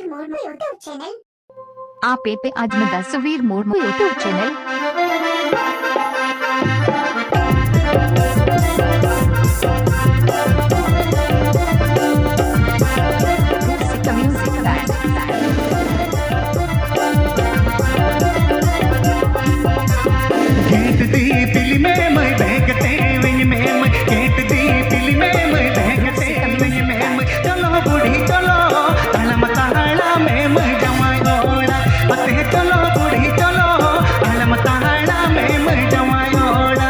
Suvir Murmu YouTube channel. आप पे अजमदा सुवीर मुर्मू यूट्यूब चैनल। गेट दी दिल में मैं बहकते विन में मैं गेट दी दिल में मैं बहकते विन में मैं चलो बूढ़ी चलो तलम ताला में मैं जवाई ओड़ा पते चलो बूढ़ी चलो तलम ताला में मैं जवाई ओड़ा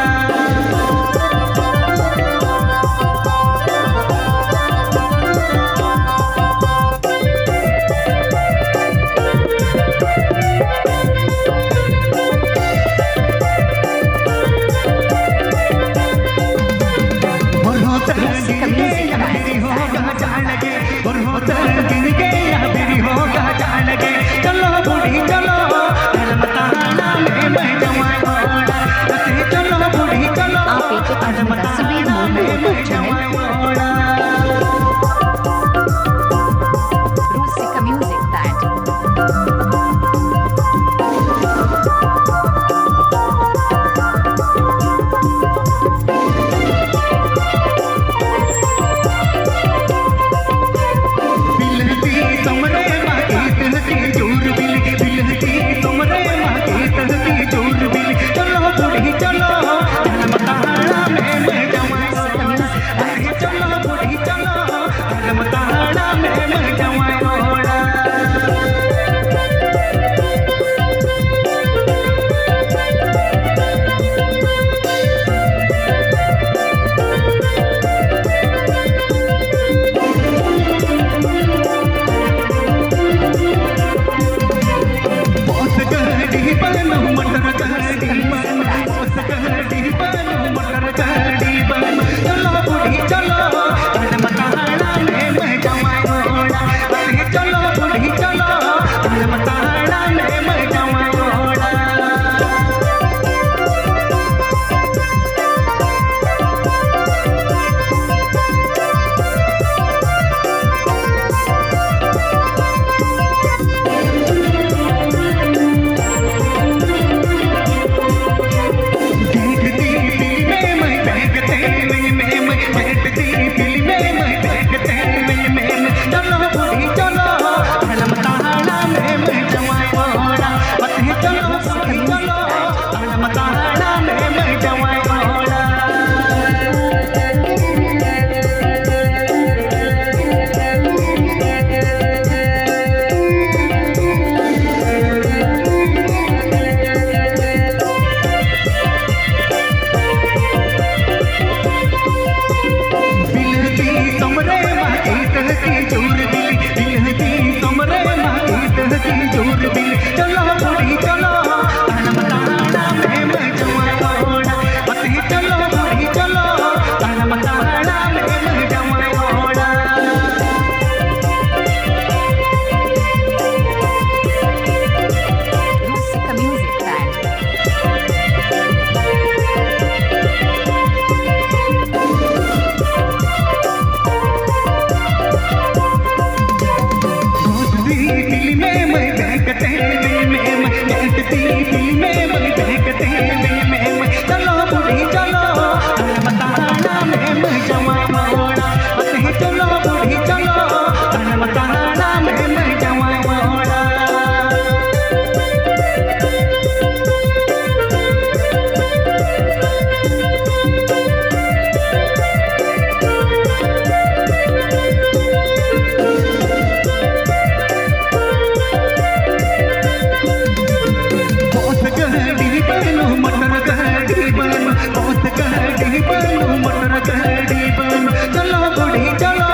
चलो बूढ़ी चलो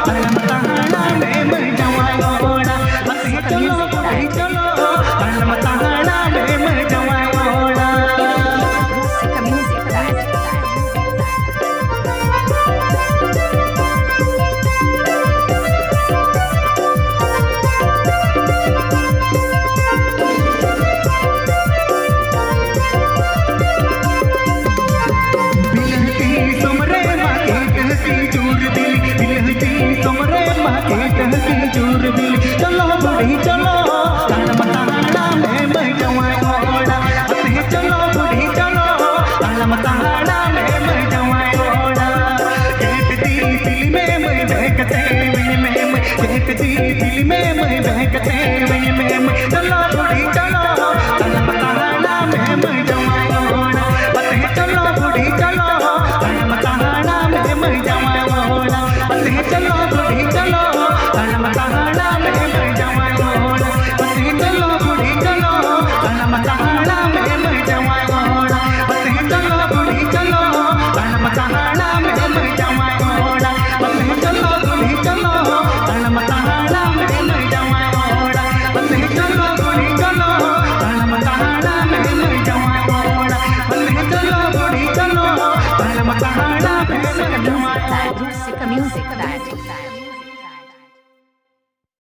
तलम ताला में मैं जवाई ओड़ा पते चलो बूढ़ी चलो तलम ताला में मैं जवाई ओड़ा चूर दिल चलो गेट दी दिल में मैं बहकते वन में मैं चलो बूढ़ी चलो तलम ताला में मैं जमाओना पते चलो बूढ़ी चलो तलम ताला में मैं जमाओना पते चलो बूढ़ी चलो तलम ताला में मैं जमाओना